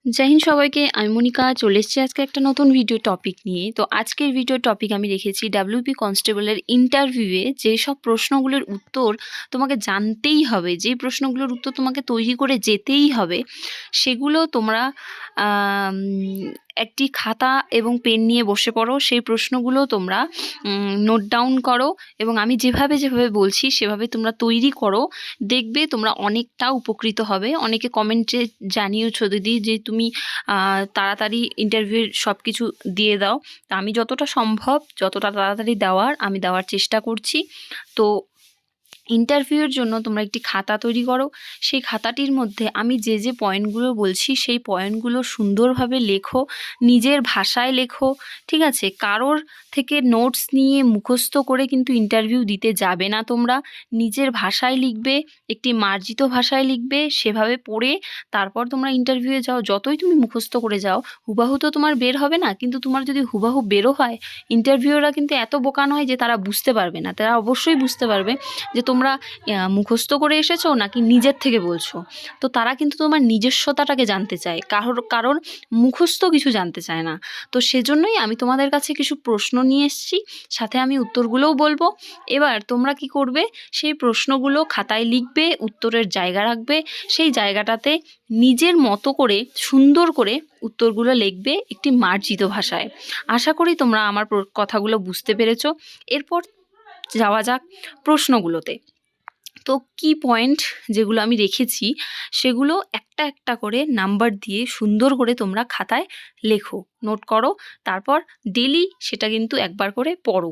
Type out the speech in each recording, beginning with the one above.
জয় হিন্দ সবাইকে। আমি মনিকা চলে এসেছি আজকে একটা নতুন ভিডিও টপিক নিয়ে। তো আজকের ভিডিও টপিক আমি রেখেছি ডাব্লিউপি কনস্টেবলের ইন্টারভিউয়ে যেসব প্রশ্নগুলোর উত্তর তোমাকে জানতেই হবে, যেই প্রশ্নগুলোর উত্তর তোমাকে তৈরি করে যেতেই হবে, সেগুলো তোমরা একটি খাতা এবং পেন নিয়ে বসে পড়ো। সেই প্রশ্নগুলো তোমরা নোট ডাউন করো এবং আমি যেভাবে যেভাবে বলছি সেভাবে তোমরা তৈরি করো। দেখবে তোমরা অনেকটা উপকৃত হবে। অনেকে কমেন্টে জানিয়েছো দিদি যে তুমি তাড়াতাড়ি ইন্টারভিউয়ের সব কিছু দিয়ে দাও। তা আমি যতটা সম্ভব, যতটা তাড়াতাড়ি আমি দেওয়ার চেষ্টা করছি। তো ইন্টারভিউয়ের জন্য তোমরা একটি খাতা তৈরি করো। সেই খাতাটির মধ্যে আমি যে যে পয়েন্টগুলো বলছি সেই পয়েন্টগুলো সুন্দরভাবে লেখো, নিজের ভাষায় লেখো, ঠিক আছে? কারোর থেকে নোটস নিয়ে মুখস্থ করে কিন্তু ইন্টারভিউ দিতে যাবে না। তোমরা নিজের ভাষায় লিখবে, একটি মার্জিত ভাষায় লিখবে, সেভাবে পড়ে তারপর তোমরা ইন্টারভিউয়ে যাও। যতই তুমি মুখস্থ করে যাও, হুবাহু তো তোমার বের হবে না। কিন্তু তোমার যদি হুবাহু বেরো হয়, ইন্টারভিউরা কিন্তু এত বোকা নয় যে তারা বুঝতে পারবে না। তারা অবশ্যই বুঝতে পারবে যে তোমরা মুখস্থ করে এসেছো নাকি নিজের থেকে বলছো। তো তারা কিন্তু তোমার নিজস্বতাটাকে জানতে চায়, কারণ মুখস্থ কিছু জানতে চায় না। তো সেজন্যই আমি তোমাদের কাছে কিছু প্রশ্ন নিয়ে এসেছি, সাথে আমি উত্তরগুলোও বলবো। এবার তোমরা কি করবে, সেই প্রশ্নগুলো খাতায় লিখবে, উত্তরের জায়গা রাখবে, সেই জায়গাটাতে নিজের মতো করে সুন্দর করে উত্তরগুলো লিখবে একটি মার্জিত ভাষায়। আশা করি তোমরা আমার কথাগুলো বুঝতে পেরেছো। এরপর যাওয়া যাক প্রশ্নগুলোতে। তো কি পয়েন্ট যেগুলো আমি রেখেছি সেগুলো একটা একটা করে নাম্বার দিয়ে সুন্দর করে তোমরা খাতায় লেখো, নোট করো। তারপর ডেলি সেটা কিন্তু একবার করে পড়ো।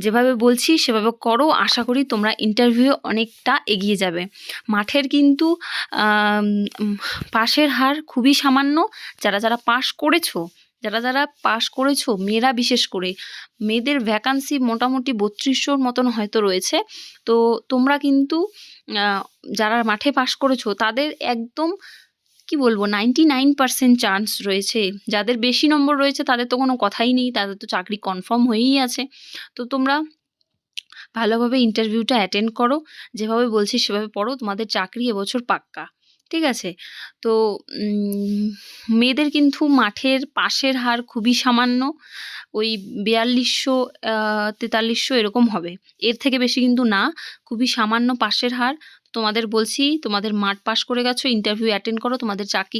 যেভাবে বলছি সেভাবে করো। আশা করি তোমরা ইন্টারভিউ অনেকটা এগিয়ে যাবে। মাঠের কিন্তু পাশের হার খুবই সামান্য। যারা যারা পাশ করেছো, মেয়েরা বিশেষ করে, মেয়েদের ভ্যাকান্সি মোটামুটি 3200-র মতন হয়তো রয়েছে। তো তোমরা কিন্তু যারা মাঠে পাশ করেছো তাদের একদম কি বলবো 99% চান্স রয়েছে। যাদের বেশি নম্বর রয়েছে তাদের তো কোনো কথাই নেই, তাদের তো চাকরি কনফার্ম হয়েই আছে। তো তোমরা ভালোভাবে ইন্টারভিউটা অ্যাটেন্ড করো, যেভাবে বলছি সেভাবে পড়ো, তোমাদের চাকরি এবছর পাক্কা, ঠিক আছে? তো মেয়েদের কিন্তু মাঠের পাশের হার খুবই সামান্য, ওই 4200 4300 এরকম হবে, এর থেকে বেশি কিন্তু না। খুবই সামান্য পাশের হার। তোমাদের বলছি, তোমাদের মাঠ পাশ করে গেছো, ইন্টারভিউ অ্যাটেন্ড করো, তোমাদের চাকরি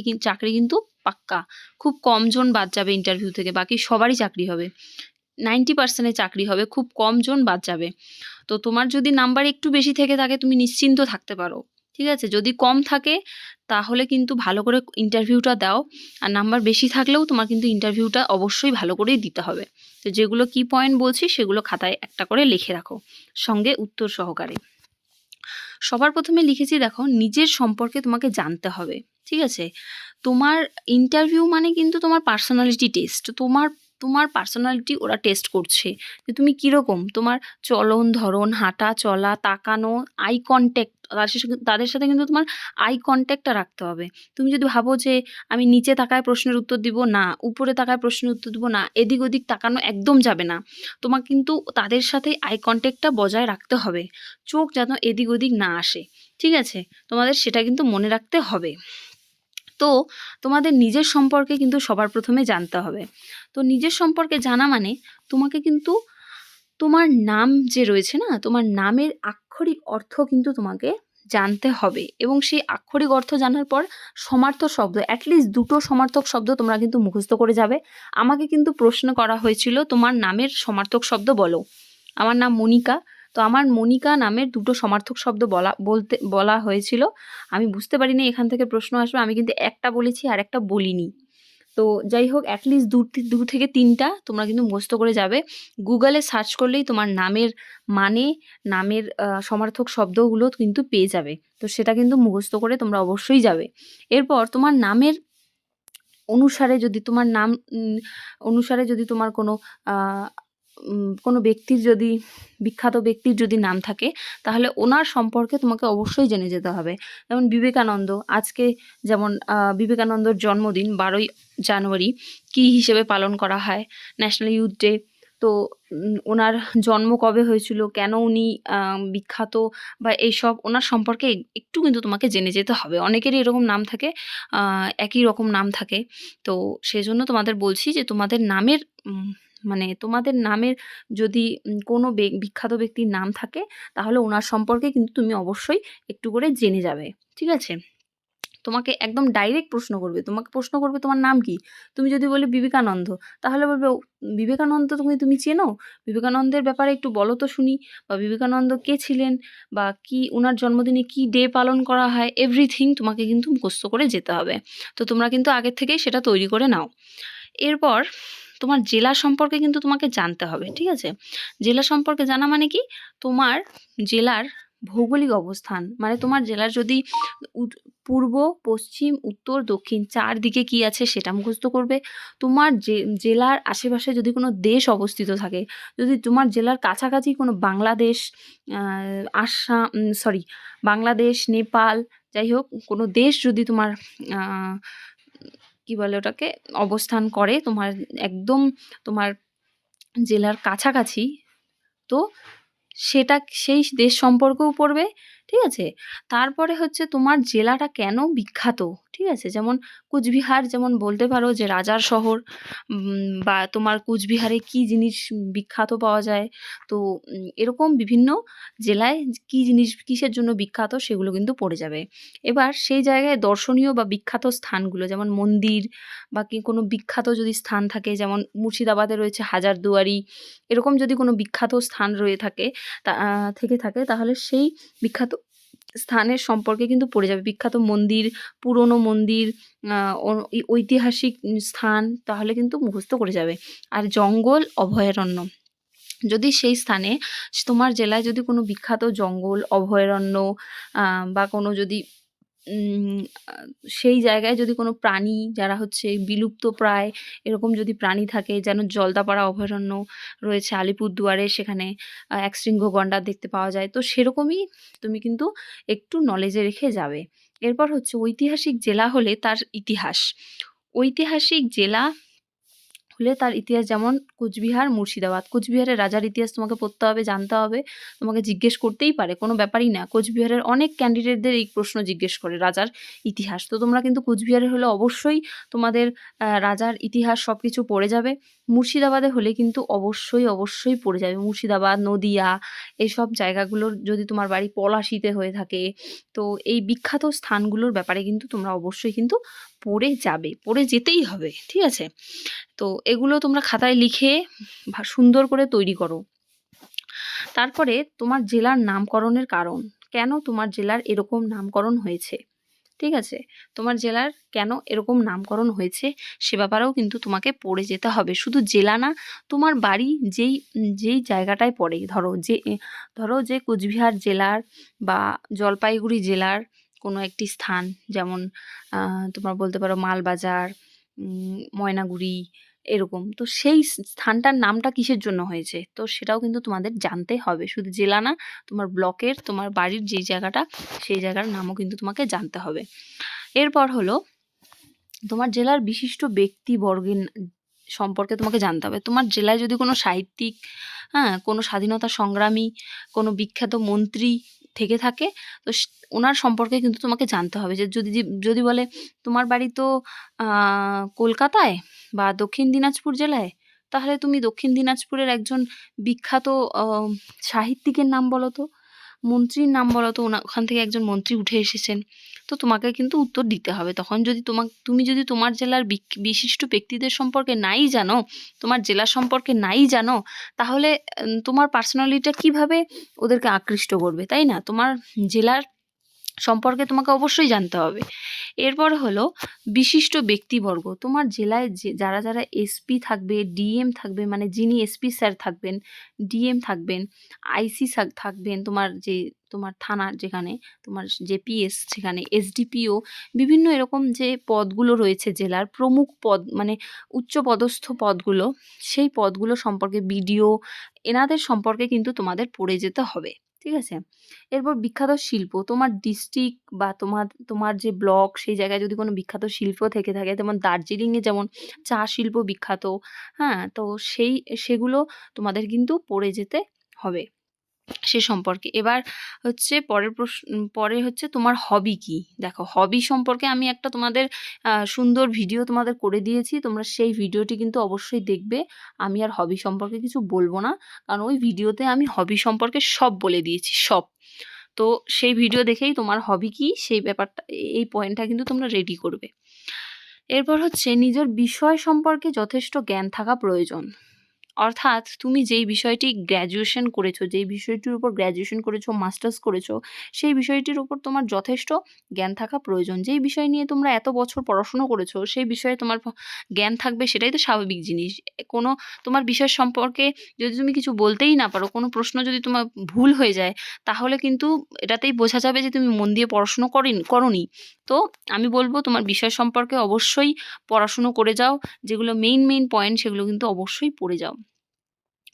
কিন্তু পাক্কা। খুব কম জন বাদ যাবে ইন্টারভিউ থেকে, বাকি সবারই চাকরি হবে। 90% চাকরি হবে, খুব কম জন বাদ যাবে। তো তোমার যদি নাম্বার একটু বেশি থেকে থাকে তুমি নিশ্চিন্ত থাকতে পারো, ঠিক আছে? যদি কম থাকে তাহলে কিন্তু ভালো করে ইন্টারভিউটা দাও, আর নাম্বার বেশি থাকলেও তোমার কিন্তু ইন্টারভিউটা অবশ্যই ভালো করেই দিতে হবে। তো যেগুলো কি পয়েন্ট বলছি সেগুলো খাতায় একটা করে লিখে রাখো, সঙ্গে উত্তর সহকারে। সবার প্রথমে লিখেছি, দেখো, নিজের সম্পর্কে তোমাকে জানতে হবে, ঠিক আছে? তোমার ইন্টারভিউ মানে কিন্তু তোমার পার্সোনালিটি টেস্ট। তোমার পার্সোনালিটি ওরা টেস্ট করছে, যে তুমি কীরকম, তোমার চলন ধরন, হাঁটা চলা, তাকানো, আই কন্ট্যাক্ট, তাদের সাথে কিন্তু তোমার আই কন্ট্যাক্টটা রাখতে হবে। তুমি যদি ভাবো যে আমি নিচে তাকায় প্রশ্নের উত্তর দিব না, উপরে তাকায় প্রশ্নের উত্তর দিব না, এদিক ওদিক তাকানো একদম যাবে না। তোমার কিন্তু তাদের সাথে আই কন্ট্যাক্টটা বজায় রাখতে হবে, চোখ যেন এদিক ওদিক না আসে, ঠিক আছে? তোমাদের সেটা কিন্তু মনে রাখতে হবে। তো তোমাদের নিজের সম্পর্কে কিন্তু সবার প্রথমে জানতে হবে। তো নিজের সম্পর্কে জানা মানে তোমাকে কিন্তু তোমার নাম যে রয়েছে না, তোমার নামের আক্ষরিক অর্থ কিন্তু তোমাকে জানতে হবে, এবং সেই আক্ষরিক অর্থ জানার পর সমার্থক শব্দ, অ্যাটলিস্ট 2টো সমার্থক শব্দ তোমরা কিন্তু মুখস্থ করে যাবে। আমাকে কিন্তু প্রশ্ন করা হয়েছিল তোমার নামের সমার্থক শব্দ বলো। আমার নাম মনিকা, তো আমার মনিকা নামের 2টো সমার্থক শব্দ বলা হয়েছিল। আমি বুঝতে পারিনি এখান থেকে প্রশ্ন আসবে, আমি কিন্তু একটা বলেছি আর একটা বলিনি। তো যাই হোক, অ্যাটলিস্ট 2 থেকে 3টা তোমরা কিন্তু মুখস্থ করে যাবে। গুগলে সার্চ করলেই তোমার নামের মানে, নামের সমার্থক শব্দগুলো কিন্তু পেয়ে যাবে। তো সেটা কিন্তু মুখস্থ করে তোমরা অবশ্যই যাবে। এরপর তোমার নামের অনুসারে যদি তোমার নাম অনুসারে যদি তোমার কোনো ব্যক্তির, যদি বিখ্যাত ব্যক্তির যদি নাম থাকে, তাহলে ওনার সম্পর্কে তোমাকে অবশ্যই জেনে যেতে হবে। যেমন বিবেকানন্দ, আজকে যেমন বিবেকানন্দর জন্মদিন 12ই জানুয়ারি কী হিসেবে পালন করা হয়? National youth day. তো ওনার জন্ম কবে হয়েছিল, কেন উনি বিখ্যাত, বা এইসব ওনার সম্পর্কে একটু কিন্তু তোমাকে জেনে যেতে হবে। অনেকেরই এরকম নাম থাকে, একই রকম নাম থাকে। তো সেজন্য তোমাদের বলছি যে তোমাদের নামের মানে তোমাদের নামের যদি কোনো বিখ্যাত ব্যক্তির নাম থাকে, তাহলে ওনার সম্পর্কে কিন্তু তুমি অবশ্যই একটু করে জেনে যাবে। ঠিক আছে? তোমাকে একদম ডাইরেক্ট প্রশ্ন করবে। তোমাকে প্রশ্ন করবে, "তোমার নাম কি?" তুমি যদি বলে বিবেকানন্দ, তাহলে বলবে, "ও বিবেকানন্দ তুমি চেনো? বিবেকানন্দের ব্যাপারে একটু বলো তো শুনি, বা বিবেকানন্দ কে ছিলেন, বা কি উনার জন্মদিনে কি ডে পালন করা হয়?" এভরিথিং তোমাকে কিন্তু মুখস্থ করে যেতে হবে। তো তোমরা কিন্তু আগের থেকেই সেটা তৈরি করে নাও। এরপর তোমার জেলা সম্পর্কে কিন্তু তোমাকে জানতে হবে। ঠিক আছে? জেলা সম্পর্কে জানা মানে কি? তোমার জেলার ভৌগোলিক অবস্থান, মানে তোমার জেলার যদি পূর্ব, পশ্চিম, উত্তর, দক্ষিণ ৪ দিকে কি আছে সেটা মুখস্থ করবে। তোমার জেলার আশেপাশে যদি কোনো দেশ অবস্থিত থাকে, যদি তোমার জেলার কাছাকাছি কোনো বাংলাদেশ, বাংলাদেশ, নেপাল, যাই হোক কোনো দেশ যদি তোমার কি বলে ওটাকে, অবস্থান করে তোমার একদম তোমার জেলার কাছাকাছি, তো সেই দেশ সম্পর্কেও পড়বে। ঠিক আছে? তারপরে হচ্ছে তোমার জেলাটা কেন বিখ্যাত, ঠিক আছে? যেমন কুচবিহার, যেমন বলতে পারো যে রাজার শহর, বা তোমার কুচবিহারে কি জিনিস বিখ্যাত পাওয়া যায়। তো এরকম বিভিন্ন জেলায় কি জিনিস কিসের জন্য বিখ্যাত সেগুলো কিন্তু পড়ে যাবে। এবার সেই জায়গায় দর্শনীয় বা বিখ্যাত স্থানগুলো, যেমন মন্দির বা কি কোনো বিখ্যাত যদি স্থান থাকে, যেমন মুর্শিদাবাদে রয়েছে হাজারদুয়ারি, এরকম যদি কোনো বিখ্যাত স্থান রয়ে থাকে থেকে থাকে, তাহলে সেই বিখ্যাত স্থানের সম্পর্কে কিন্তু পড়ে যাবে। বিখ্যাত মন্দির, পুরনো মন্দির, ঐতিহাসিক স্থান, তাহলে কিন্তু মুখস্থ করে যাবে। আর জঙ্গল, অভয়ারণ্য, যদি সেই স্থানে তোমার জেলায় যদি কোনো বিখ্যাত জঙ্গল, অভয়ারণ্য, বা কোনো যদি সেই জায়গায় যদি কোনো প্রাণী যারা হচ্ছে বিলুপ্তপ্রায় এরকম যদি প্রাণী থাকে, যেন জলদাপাড়া অভয়ারণ্য রয়েছে আলিপুরদুয়ারে, সেখানে একশৃঙ্গ গন্ডার দেখতে পাওয়া যায়। তো সেরকমই তুমি কিন্তু একটু নলেজে রেখে যাবে। এরপর হচ্ছে ঐতিহাসিক জেলা হলে তার ইতিহাস। ঐতিহাসিক জেলা হলে তার ইতিহাস, যেমন কোচবিহার, মুর্শিদাবাদ। কোচবিহারের রাজার ইতিহাস তোমাকে পড়তে হবে, জানতে হবে। তোমাকে জিজ্ঞেস করতেই পারে, কোনো ব্যাপারই না। কোচবিহারের অনেক ক্যান্ডিডেটদের এই প্রশ্ন জিজ্ঞেস করে, রাজার ইতিহাস। তো তোমরা কিন্তু কোচবিহারের হলে অবশ্যই তোমাদের রাজার ইতিহাস সব কিছু পড়ে যাবে। মুর্শিদাবাদে হলে কিন্তু অবশ্যই পড়ে যাবে। মুর্শিদাবাদ, নদিয়া, এইসব জায়গাগুলোর যদি তোমার বাড়ি পলাশীতে হয়ে থাকে, তো এই বিখ্যাত স্থানগুলোর ব্যাপারে কিন্তু তোমরা অবশ্যই কিন্তু পড়ে যাবে, পড়ে যেতেই হবে। ঠিক আছে? তো এগুলো তোমরা খাতায় লিখে সুন্দর করে তৈরি করো। তারপরে তোমার জেলার নামকরণের কারণ, কেন তোমার জেলার এরকম নামকরণ হয়েছে। ঠিক আছে? তোমার জেলার কেন এরকম নামকরণ হয়েছে সে ব্যাপারেও কিন্তু তোমাকে পড়ে যেতে হবে। শুধু জেলা না, তোমার বাড়ি যেই জায়গাটায় পড়ে, ধরো যে কোচবিহার জেলার বা জলপাইগুড়ি জেলার কোনো একটি স্থান, যেমন তোমার বলতে পারো মালবাজার, ময়নাগুড়ি, এরকম। তো সেই স্থানটার নামটা কিসের জন্য হয়েছে, তো সেটাও কিন্তু তোমাদের জানতে হবে। শুধু জেলা না, তোমার ব্লকের, তোমার বাড়ির যে জায়গাটা, সেই জায়গার নামও কিন্তু তোমাকে জানতে হবে। এরপর হলো তোমার জেলার বিশিষ্ট ব্যক্তিবর্গের সম্পর্কে তোমাকে জানতে হবে। তোমার জেলায় যদি কোনো সাহিত্যিক, কোনো স্বাধীনতা সংগ্রামী, কোনো বিখ্যাত মন্ত্রী থেকে থাকে, তো ওনার সম্পর্কে কিন্তু তোমাকে জানতে হবে। যে যদি বলে তোমার বাড়ি তো কলকাতায় বা দক্ষিণ দিনাজপুর জেলায়, তাহলে তুমি দক্ষিণ দিনাজপুরের একজন বিখ্যাত সাহিত্যিকের নাম বলো তো, মন্ত্রীর নাম বলো তো, ওখান থেকে একজন মন্ত্রী উঠে এসেছেন। তো তোমাকে কিন্তু উত্তর দিতে হবে। তখন যদি তুমি যদি তোমার জেলার বিশিষ্ট ব্যক্তিদের সম্পর্কে নাই জানো, তোমার জেলা সম্পর্কে নাই জানো, তাহলে তোমার পার্সোনালিটিটা কিভাবে ওদেরকে আকৃষ্ট করবে, তাই না? তোমার জেলার সম্পর্কে তোমাকে অবশ্যই জানতে হবে। এরপর হলো বিশিষ্ট ব্যক্তিবর্গ। তোমার জেলায় যারা এসপি থাকবে, ডিএম থাকবে, মানে যিনি এসপি স্যার থাকবেন, ডিএম থাকবেন, আইসি থাকবেন, তোমার থানার যেখানে তোমার যে পিএস, সেখানে এসডিপিও, বিভিন্ন এরকম যে পদগুলো রয়েছে জেলার প্রমুখ পদ, মানে উচ্চপদস্থ পদগুলো, সেই পদগুলো সম্পর্কে, বিডিও, এনাদের সম্পর্কে কিন্তু তোমাদের পড়ে যেতে হবে। ঠিক আছে? এরপর বিখ্যাত শিল্প, তোমার ডিস্ট্রিক্ট বা তোমার যে ব্লক সেই জায়গায় যদি কোনো বিখ্যাত শিল্প থেকে থাকে, যেমন দার্জিলিংয়ে যেমন চা শিল্প বিখ্যাত, হ্যাঁ? তো সেগুলো তোমাদের কিন্তু পড়ে যেতে হবে সে সম্পর্কে। এবার হচ্ছে পরে হচ্ছে তোমার হবি কি? দেখো হবি সম্পর্কে আমি একটা তোমাদের সুন্দর ভিডিও তোমাদের করে দিয়েছি। তোমরা সেই ভিডিওটি কিন্তু অবশ্যই দেখবে। আমি আর হবি সম্পর্কে কিছু বলব না। কারণ ওই ভিডিওতে আমি হবি সম্পর্কে সব বলে দিয়েছি, সব। তো সেই ভিডিও দেখেই তোমার হবি কি সেই ব্যাপারটা এই পয়েন্টটা কিন্তু তোমরা রেডি করবে। এরপর হচ্ছে নিজের বিষয় সম্পর্কে যথেষ্ট জ্ঞান থাকা প্রয়োজন। অর্থাৎ তুমি যেই বিষয়টি গ্র্যাজুয়েশন করেছো, যেই বিষয়টির উপর গ্র্যাজুয়েশন করেছো, মাস্টার্স করেছো, সেই বিষয়টির উপর তোমার যথেষ্ট জ্ঞান থাকা প্রয়োজন। যেই বিষয় নিয়ে তোমরা এত বছর পড়াশুনো করেছো, সেই বিষয়ে তোমার জ্ঞান থাকবে, সেটাই তো স্বাভাবিক জিনিস। কোনো তোমার বিষয় সম্পর্কে যদি তুমি কিছু বলতেই না পারো, কোনো প্রশ্ন যদি তোমার ভুল হয়ে যায়, তাহলে কিন্তু এটাতেই বোঝা যাবে যে তুমি মন দিয়ে পড়াশুনো করোনি। তো আমি বলব তোমার বিষয় সম্পর্কে অবশ্যই পড়াশুনো করে যাও। যেগুলো মেইন পয়েন্ট সেগুলো কিন্তু অবশ্যই পড়ে যাও।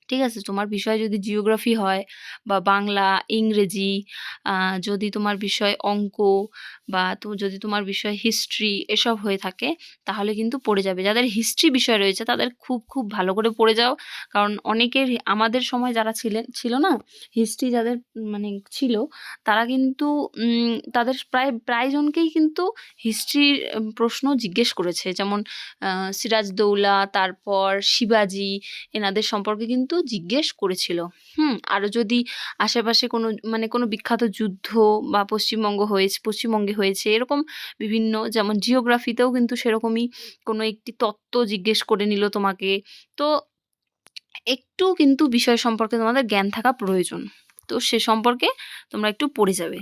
ঠিক আছে? তোমার বিষয় যদি জিওগ্রাফি হয় বা বাংলা, ইংরেজি, যদি তোমার বিষয় অঙ্ক বা যদি তোমার বিষয় হিস্ট্রি এসব হয়ে থাকে, তাহলে কিন্তু পড়ে যাবে। যাদের হিস্ট্রি বিষয় রয়েছে তাদের খুব ভালো করে পড়ে যাও। কারণ অনেকের আমাদের সময় যারা ছিল না, হিস্ট্রি যাদের মানে ছিল, তারা কিন্তু তাদের প্রায় জনকেই কিন্তু হিস্ট্রির প্রশ্ন জিজ্ঞেস করেছে। যেমন সিরাজদৌল্লা, তারপর শিবাজী, এনাদের সম্পর্কে কিন্তু জিজ্ঞেস করেছিল। আরও যদি আশেপাশে কোনো বিখ্যাত যুদ্ধ বা পশ্চিমবঙ্গে হয়েছে এরকম বিভিন্ন, যেমন জিওগ্রাফিতেও কিন্তু সেরকমই কোনো একটি তত্ত্ব জিজ্ঞেস করে নিল তোমাকে। তো একটু কিন্তু বিষয় সম্পর্কে তোমাদের জ্ঞান থাকা প্রয়োজন। তো সে সম্পর্কে তোমরা একটু পড়ে যাবে।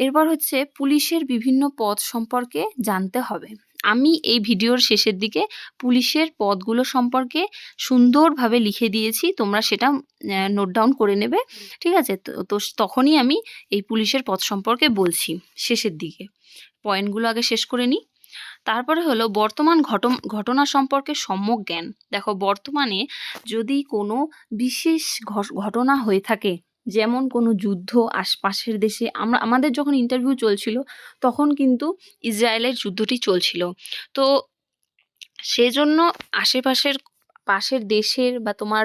এরপর হচ্ছে পুলিশের বিভিন্ন পদ সম্পর্কে জানতে হবে। আমি এই ভিডিওর শেষের দিকে পুলিশের পদগুলো সম্পর্কে সুন্দরভাবে লিখে দিয়েছি, তোমরা সেটা নোট ডাউন করে নেবে। ঠিক আছে? তো তখনই আমি এই পুলিশের পদ সম্পর্কে বলছি শেষের দিকে। পয়েন্টগুলো আগে শেষ করে নিই। তারপরে হলো বর্তমান ঘটনা সম্পর্কে সম্যক জ্ঞান। দেখো বর্তমানে যদি কোনো বিশেষ ঘটনা হয়ে থাকে, যেমন কোনো যুদ্ধ আশপাশের দেশে, আমাদের যখন ইন্টারভিউ চলছিল তখন কিন্তু ইসরায়েলের যুদ্ধটি চলছিল। তো সেজন্য পাশের দেশের বা তোমার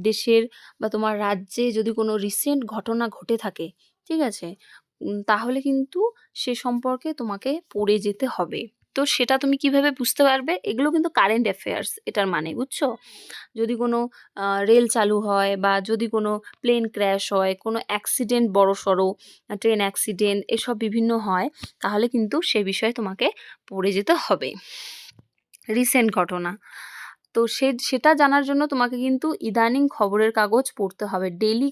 দেশের বা তোমার রাজ্যে যদি কোনো রিসেন্ট ঘটনা ঘটে থাকে, ঠিক আছে? তাহলে কিন্তু সে সম্পর্কে তোমাকে পড়ে যেতে হবে। তো সেটা তুমি কিভাবে বুঝতে পারবে? এগুলো কিন্তু কারেন্ট অ্যাফেয়ার্স এটার মানে, বুঝছো? যদি কোনো রেল চালু হয় বা যদি কোনো প্লেন ক্র্যাশ হয়, কোনো অ্যাক্সিডেন্ট বড়সড় ট্রেন অ্যাক্সিডেন্ট এসব বিভিন্ন হয়, তাহলে কিন্তু সে বিষয়ে তোমাকে পড়ে যেতে হবে। রিসেন্ট ঘটনা। তো সেটা জানার জন্য তোমাকে কিন্তু ইদানিং খবরের কাগজ পড়তে হবে। ডেইলি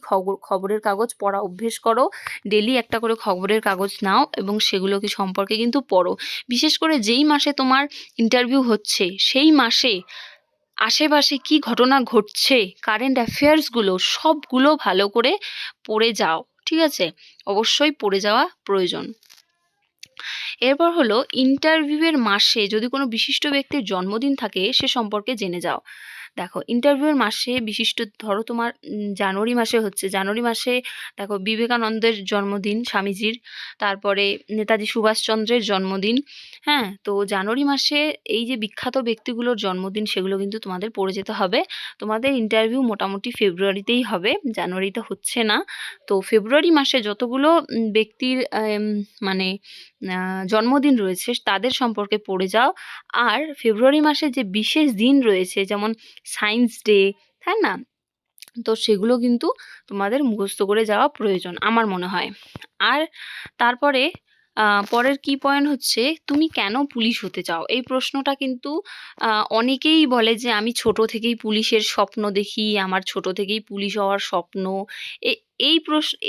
খবরের কাগজ পড়া অভ্যেস করো। ডেইলি একটা করে খবরের কাগজ নাও এবং সেগুলোকে সম্পর্কে কিন্তু পড়ো। বিশেষ করে যেই মাসে তোমার ইন্টারভিউ হচ্ছে, সেই মাসে আশেপাশে কি ঘটনা ঘটছে, কারেন্ট অ্যাফেয়ার্সগুলো সবগুলো ভালো করে পড়ে যাও। ঠিক আছে? অবশ্যই পড়ে যাওয়া প্রয়োজন। এরপর হলো ইন্টারভিউয়ের মাসে যদি কোনো বিশিষ্ট ব্যক্তির জন্মদিন থাকে সে সম্পর্কে জেনে যাও। দেখো ইন্টারভিউয়ের মাসে বিশিষ্ট, ধরো তোমার জানুয়ারি মাসে দেখো বিবেকানন্দের জন্মদিন, স্বামীজির, তারপরে নেতাজি সুভাষচন্দ্রের জন্মদিন। হ্যাঁ, তো জানুয়ারি মাসে এই যে বিখ্যাত ব্যক্তিগুলোর জন্মদিন সেগুলো কিন্তু তোমাদের পড়ে যেতে হবে। তোমাদের ইন্টারভিউ মোটামুটি ফেব্রুয়ারিতেই হবে, জানুয়ারিতে হচ্ছে না। তো ফেব্রুয়ারি মাসে যতগুলো ব্যক্তির মানে জন্মদিন রয়েছে তাদের সম্পর্কে পড়ে যাও। আর ফেব্রুয়ারি মাসে যে বিশেষ দিন রয়েছে, যেমন সায়েন্স ডে, তাই না? তো সেগুলো কিন্তু তোমাদের মুখস্থ করে যাওয়া প্রয়োজন আমার মনে হয়। আর তারপরে পরের কি পয়েন্ট হচ্ছে, তুমি কেন পুলিশ হতে চাও? এই প্রশ্নটা কিন্তু অনেকেই বলে যে আমি ছোট থেকেই পুলিশের স্বপ্ন দেখি, আমার ছোট থেকেই পুলিশ হওয়ার স্বপ্ন।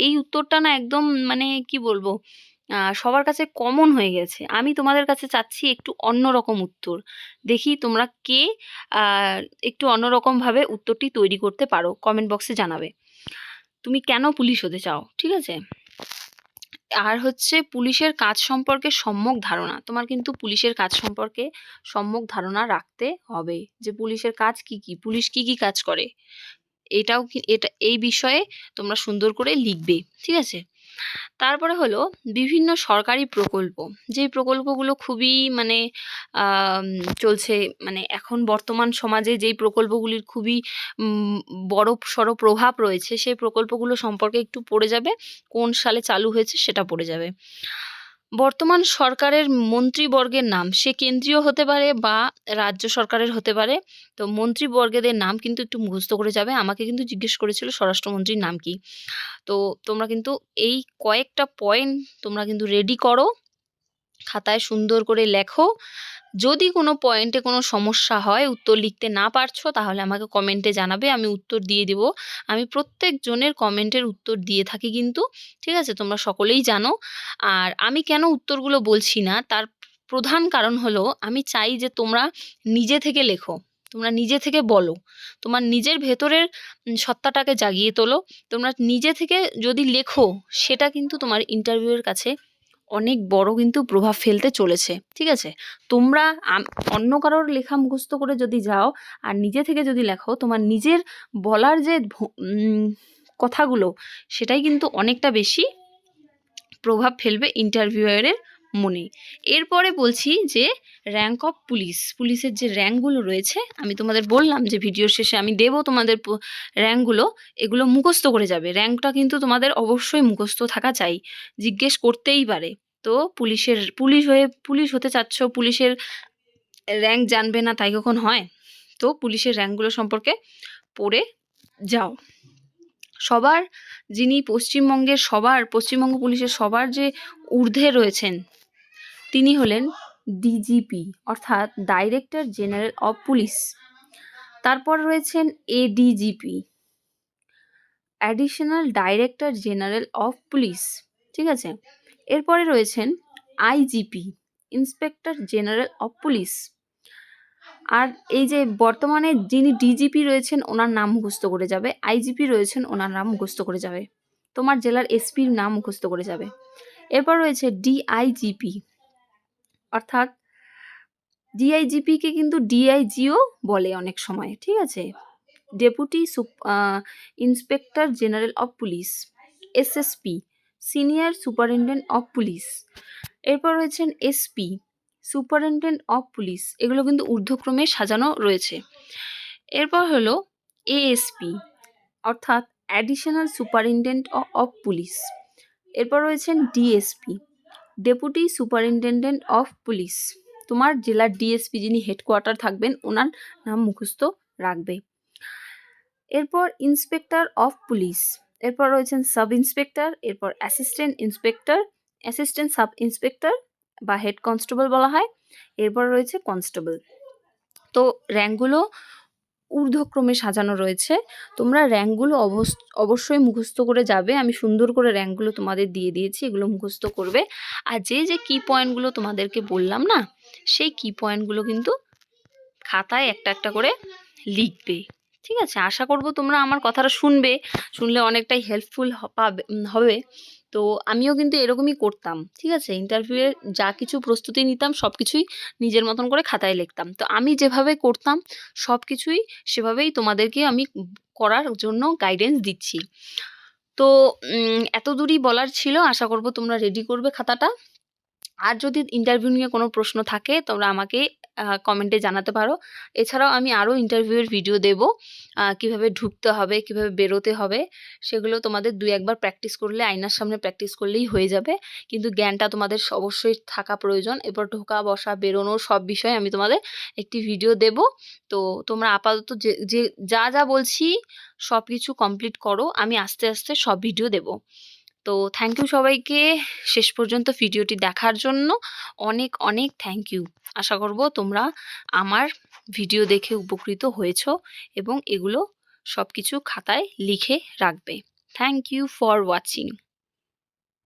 এই উত্তরটা না একদম মানে কি বলবো, সবার কাছে কমন হয়ে গেছে। আমি তোমাদের কাছে চাচ্ছি একটু অন্যরকম উত্তর। দেখি তোমরা কে একটু অন্যরকমভাবে উত্তরটি তৈরি করতে পারো, কমেন্ট বক্সে জানাবে। তুমি কেন পুলিশ হতে চাও? ঠিক আছে? আর হচ্ছে পুলিশের কাজ সম্পর্কে সম্যক ধারণা। তোমার কিন্তু পুলিশের কাজ সম্পর্কে সম্যক ধারণা রাখতে হবে যে পুলিশের কাজ কি, পুলিশ কি কাজ করে। এটাও এটা এই বিষয়ে তোমরা সুন্দর করে লিখবে, ঠিক আছে? তারপরে হলো বিভিন্ন সরকারি প্রকল্প, যেই প্রকল্পগুলো খুবই মানে চলছে, মানে এখন বর্তমান সমাজে যেই প্রকল্পগুলির খুবই বড়সড় প্রভাব রয়েছে, সেই প্রকল্পগুলো সম্পর্কে একটু পড়ে যাবে, কোন সালে চালু হয়েছে সেটা পড়ে যাবে। বর্তমান সরকারের মন্ত্রীবর্গের নাম, সে কেন্দ্রীয় হতে পারে বা রাজ্য সরকারের হতে পারে। তো মন্ত্রীবর্গেদের নাম কিন্তু একটু মুখস্থ করে যাবে। আমাকে কিন্তু জিজ্ঞেস করেছিল স্বরাষ্ট্রমন্ত্রীর নাম কি। তো তোমরা কিন্তু এই কয়েকটা পয়েন্ট তোমরা কিন্তু রেডি করো, খাতায় সুন্দর করে লেখো। যদি কোনো পয়েন্টে কোনো সমস্যা হয়, উত্তর লিখতে না পারছো, তাহলে আমাকে কমেন্টে জানাবে, আমি উত্তর দিয়ে দেব। আমি প্রত্যেকজনের কমেন্টের উত্তর দিয়ে থাকি কিন্তু, ঠিক আছে? তোমরা সকলেই জানো। আর আমি কেন উত্তরগুলো বলছি না, তার প্রধান কারণ হলো আমি চাই যে তোমরা নিজে থেকে লেখো, তোমরা নিজে থেকে বলো, তোমার নিজের ভেতরের সত্তাটাকে জাগিয়ে তোলো। তোমরা নিজে থেকে যদি লেখো, সেটা কিন্তু তোমার ইন্টারভিউয়ের কাছে অনেক বড় কিন্তু প্রভাব ফেলতে চলেছে, ঠিক আছে? তোমরা অন্য কারোর লেখা মুখস্থ করে যদি যাও আর নিজে থেকে যদি লেখো, তোমার নিজের বলার যে কথাগুলো, সেটাই কিন্তু অনেকটা বেশি প্রভাব ফেলবে ইন্টারভিউয়ারের মনে। এরপরে বলছি যে র্যাঙ্ক অফ পুলিশের যে র্যাঙ্কগুলো রয়েছে, আমি তোমাদের বললাম যে ভিডিওর শেষে আমি দেবো তোমাদের র্যাঙ্কগুলো, এগুলো মুখস্থ করে যাবে। র্যাঙ্কটা কিন্তু তোমাদের অবশ্যই মুখস্থ থাকা চাই, জিজ্ঞেস করতেই পারে। তো পুলিশ হতে চাচ্ছ, পুলিশের র্যাঙ্ক জানবে না তাই কখন হয়? তো পুলিশের র্যাঙ্কগুলো সম্পর্কে পড়ে যাও। যিনি পশ্চিমবঙ্গ পুলিশের সবার যে ঊর্ধ্বে রয়েছেন, তিনি হলেন ডিজিপি, অর্থাৎ ডাইরেক্টর জেনারেল অফ পুলিশ। তারপর রয়েছেন ADGP, additional director general of police, ঠিক আছে? এরপরে রয়েছেন IGP, inspector general of police. আর এই যে বর্তমানে যিনি ডিজিপি রয়েছেন, ওনার নাম মুখস্থ করে যাবে। আইজিপি রয়েছেন, ওনার নাম মুখস্থ করে যাবে। তোমার জেলার এসপির নাম মুখস্থ করে যাবে। এরপর রয়েছে ডিআইজিপি, অর্থাৎ ডিআইজিপিকে কিন্তু ডিআইজিও বলে অনেক সময়, ঠিক আছে? Deputy inspector general of police. SSP, senior superintendent of police. এরপর রয়েছেন এসপি, সুপারিনটেন্ডেন্ট অফ পুলিশ। এগুলো কিন্তু ঊর্ধ্বক্রমে সাজানো রয়েছে। এরপর হলো এএসপি, অর্থাৎ অ্যাডিশনাল সুপারিনটেন্ডেন্ট অফ পুলিশ। এরপর রয়েছেন DSP, deputy superintendent of police. তোমার জেলার ডিএসপি যিনি হেডকোয়ার্টার থাকবেন, ওনার নাম মুখস্থ রাখবে। এরপর ইন্সপেক্টর অফ পুলিশ, এরপর রয়েছেন সাব ইন্সপেক্টর, এরপর অ্যাসিস্ট্যান্ট সাব ইন্সপেক্টর বা হেড কনস্টেবল বলা হয়। এরপর রয়েছে কনস্টেবল। তো র্যাঙ্কগুলো ঊর্ধ্বক্রমে সাজানো রয়েছে। তোমরা র্যাঙ্কগুলো অবশ্যই মুখস্থ করে যাবে। আমি সুন্দর করে র্যাঙ্কগুলো তোমাদের দিয়ে দিয়েছি, এগুলো মুখস্থ করবে। আর যে কি পয়েন্টগুলো তোমাদেরকে বললাম না, সেই কি পয়েন্টগুলো কিন্তু খাতায় একটা একটা করে লিখবে, ঠিক আছে? আশা করব তোমরা আমার কথাটা শুনলে অনেকটাই হেল্পফুল হবে। তো আমিও কিন্তু এরকমই করতাম, ঠিক আছে? ইন্টারভিউয়ে যা কিছু প্রস্তুতি নিতাম, সব কিছুই নিজের মতন করে খাতায় লিখতাম। তো আমি যেভাবে করতাম সব কিছুই সেভাবেই তোমাদেরকে আমি করার জন্য গাইডেন্স দিচ্ছি। তো এত দূরই বলার ছিল। আশা করব তোমরা রেডি করবে খাতাটা। আর যদি ইন্টারভিউ নিয়ে কোনো প্রশ্ন থাকে, তোমরা আমাকে কমেন্টে জানাতে পারো। এছাড়াও আমি আরও ইন্টারভিউয়ের ভিডিও দেব, কিভাবে ঢুকতে হবে, কিভাবে বেরোতে হবে, সেগুলো তোমাদের 2-1 বার প্র্যাকটিস করলে, আয়নার সামনে প্র্যাকটিস করলেই হয়ে যাবে। কিন্তু জ্ঞানটা তোমাদের অবশ্যই থাকা প্রয়োজন। এরপর ঢোকা, বসা, বেরোনো সব বিষয়ে আমি তোমাদের একটি ভিডিও দেব। তো তোমরা আপাতত যা বলছি সব কিছু কমপ্লিট করো, আমি আস্তে আস্তে সব ভিডিও দেব। তো থ্যাংক ইউ সবাইকে শেষ পর্যন্ত ভিডিওটি দেখার জন্য। অনেক অনেক থ্যাংক ইউ। আশা করব তোমরা আমার ভিডিও দেখে উপকৃত হয়েছো এবং এগুলো সব কিছু খাতায় লিখে রাখবে। Thank you for watching.